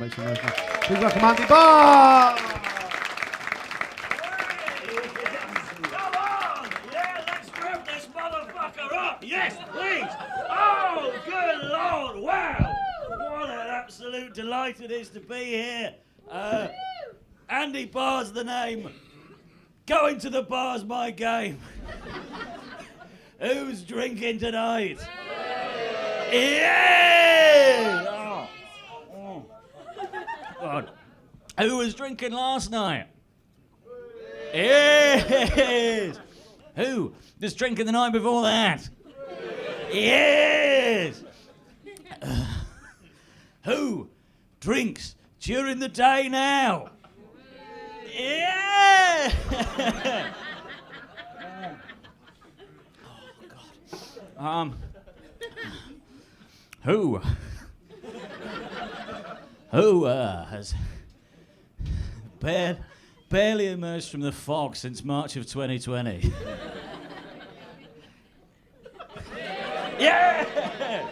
Make some noise. Please welcome Andy Barr! Come on! Yeah, let's rev this motherfucker up! Yes, please! Oh, good Lord! Wow! What an absolute delight it is to be here. Andy Barr's the name. Going to the bar's my game. Who's drinking tonight? Yeah! Oh. God. Who was drinking last night? Yes! Who was drinking the night before that? Yes! Who drinks during the day now? Yeah! Oh, God. Who has barely emerged from the fog since March of 2020? Yeah!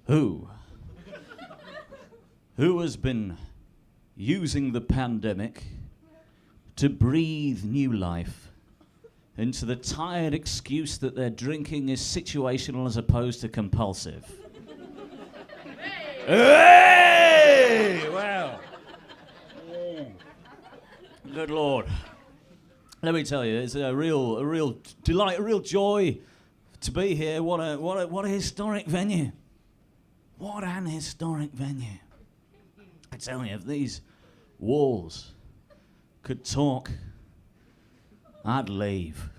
Who has been using the pandemic to breathe new life into the tired excuse that their drinking is situational as opposed to compulsive? Hey! Wow. Good Lord. Let me tell you, it's a real delight, a real joy to be here. What a historic venue. What an historic venue. I tell you, if these walls could talk, I'd leave.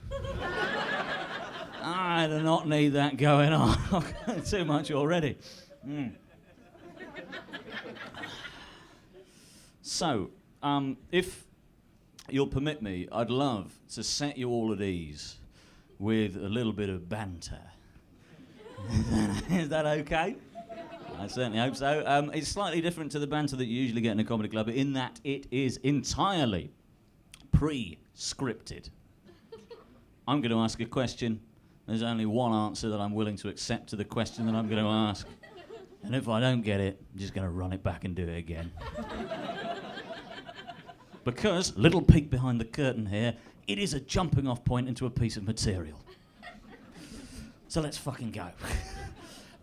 I do not need that going on. I've got too much already. So, if you'll permit me, I'd love to set you all at ease with a little bit of banter. Is that okay? I certainly hope so. It's slightly different to the banter that you usually get in a comedy club in that it is entirely pre-scripted. I'm going to ask a question. There's only one answer that I'm willing to accept to the question that I'm going to ask. And if I don't get it, I'm just going to run it back and do it again. Because, little peek behind the curtain here, it is a jumping off point into a piece of material. So let's fucking go.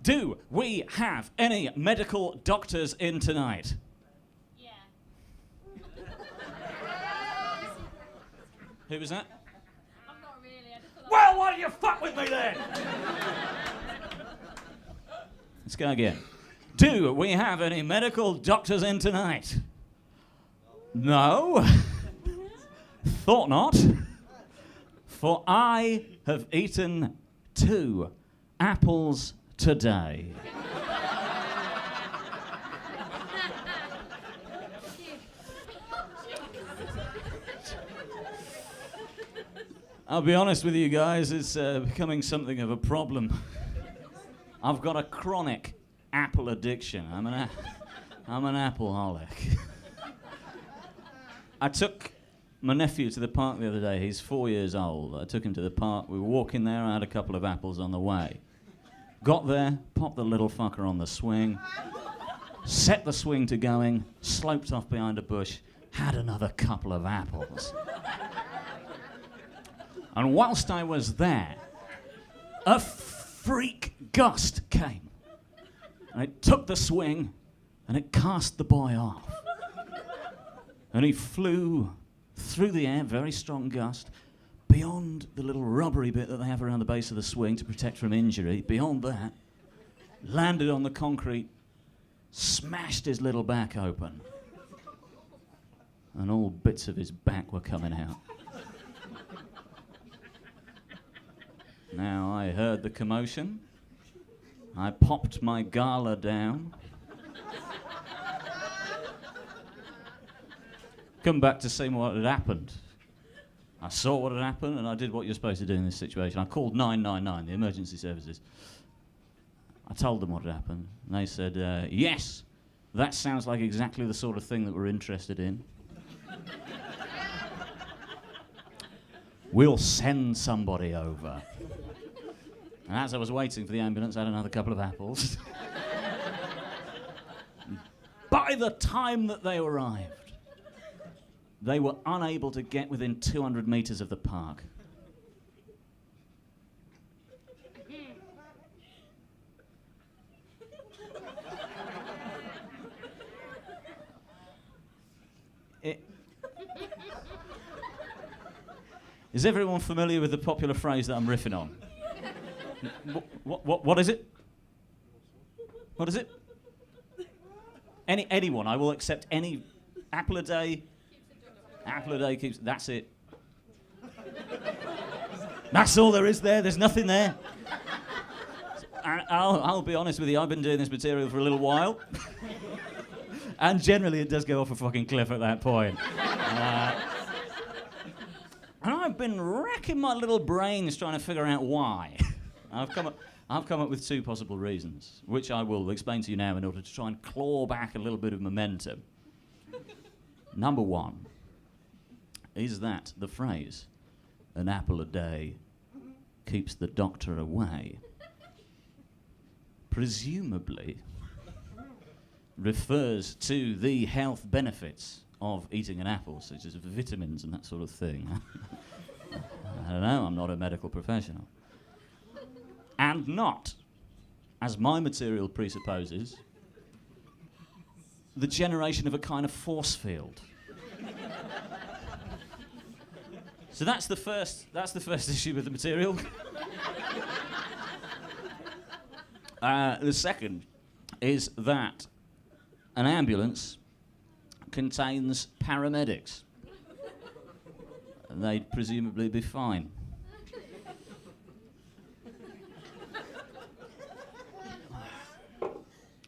Do we have any medical doctors in tonight? Yeah. Who was that? I'm not really. I just thought Well, why don't you fuck with me then? Let's go again. Do we have any medical doctors in tonight? No. Thought not. For I have eaten 2 apples today. I'll be honest with you guys, it's becoming something of a problem. I've got a chronic apple addiction. I'm an appleholic. I took my nephew to the park the other day. He's 4 years old. I took him to the park. We were walking there. I had a couple of apples on the way. Got there, popped the little fucker on the swing, set the swing to going, sloped off behind a bush, had another couple of apples. And whilst I was there, a freak gust came. And it took the swing, and it cast the boy off. And he flew through the air, very strong gust, beyond the little rubbery bit that they have around the base of the swing to protect from injury. Beyond that, landed on the concrete, smashed his little back open. And all bits of his back were coming out. Now, I heard the commotion. I popped my gala down. Come back to see what had happened. I saw what had happened and I did what you're supposed to do in this situation. I called 999, the emergency services. I told them what had happened. And they said, yes, that sounds like exactly the sort of thing that we're interested in. We'll send somebody over. And as I was waiting for the ambulance, I had another couple of apples. By the time that they arrived, they were unable to get within 200 metres of the park. Is everyone familiar with the popular phrase that I'm riffing on? What is it? What is it? Anyone, I will accept any apple a day. Apple a day keeps. That's it. That's all there is there. There's nothing there. I'll be honest with you. I've been doing this material for a little while, and generally it does go off a fucking cliff at that point. And I've been racking my little brains trying to figure out why. I've come up with two possible reasons, which I will explain to you now in order to try and claw back a little bit of momentum. Number one is that the phrase, an apple a day keeps the doctor away, presumably refers to the health benefits of eating an apple, such as vitamins and that sort of thing. I don't know, I'm not a medical professional. And not, as my material presupposes, the generation of a kind of force field. So that's the first issue with the material. The second is that an ambulance contains paramedics. And they'd presumably be fine.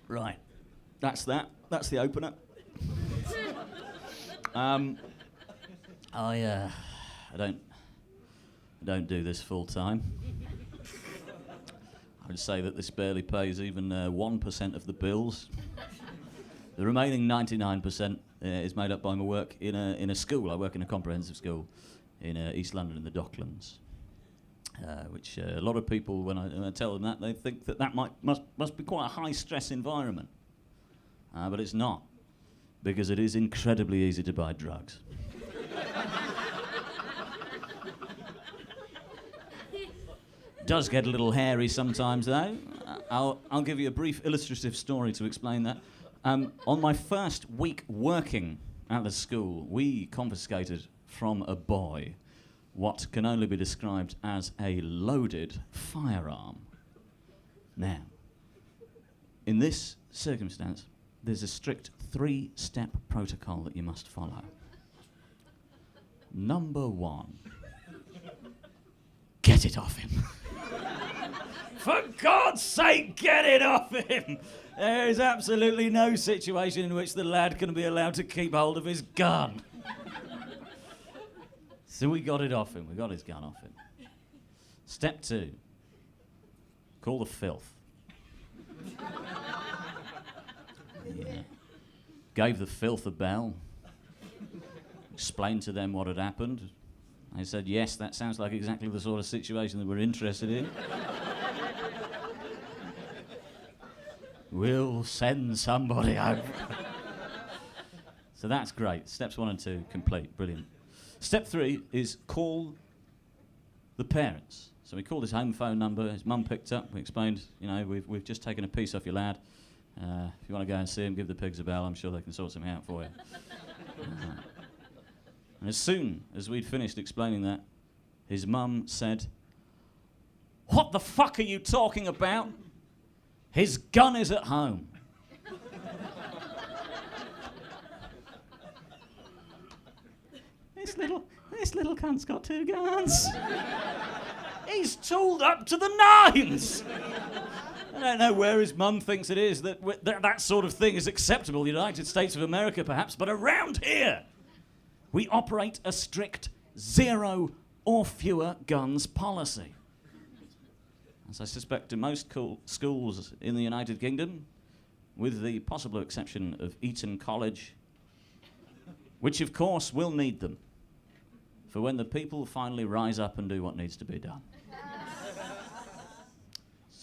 Right, that's that. That's the opener. I don't do this full time. I would say that this barely pays even 1% of the bills. The remaining 99% is made up by my work in a school. I work in a comprehensive school in East London in the Docklands, which a lot of people, when I tell them that, they think that must be quite a high-stress environment. But it's not, because it is incredibly easy to buy drugs. Does get a little hairy sometimes, though. I'll give you a brief illustrative story to explain that. On my first week working at the school, we confiscated from a boy what can only be described as a loaded firearm. Now, in this circumstance, there's a strict 3-step protocol that you must follow. Number 1, get it off him. For God's sake, get it off him! There is absolutely no situation in which the lad can be allowed to keep hold of his gun. So we got it off him. We got his gun off him. Step 2, call the filth. Yeah. Gave the filth a bell. Explained to them what had happened. They said, yes, that sounds like exactly the sort of situation that we're interested in. We'll send somebody over. So that's great. Steps 1 and 2 complete. Brilliant. Step 3 is call the parents. So we called his home phone number. His mum picked up. We explained, we've just taken a piece off your lad. If you want to go and see him, give the pigs a bell. I'm sure they can sort something out for you. And as soon as we'd finished explaining that, his mum said, "What the fuck are you talking about? His gun is at home." This little cunt's got 2 guns. He's tooled up to the nines. I don't know where his mum thinks it is that sort of thing is acceptable. The United States of America, perhaps, but around here, we operate a strict 0 or fewer guns policy. As I suspect in most schools in the United Kingdom, with the possible exception of Eton College, which of course will need them for when the people finally rise up and do what needs to be done.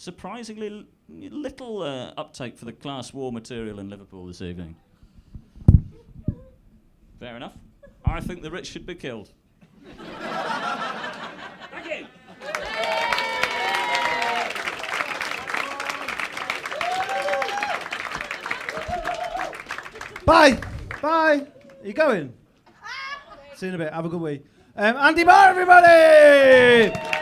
surprisingly little uptake for the class war material in Liverpool this evening. Fair enough. I think the rich should be killed. Thank you. Bye. Bye. Are you going? See you in a bit. Have a good week. Andy Barr, everybody!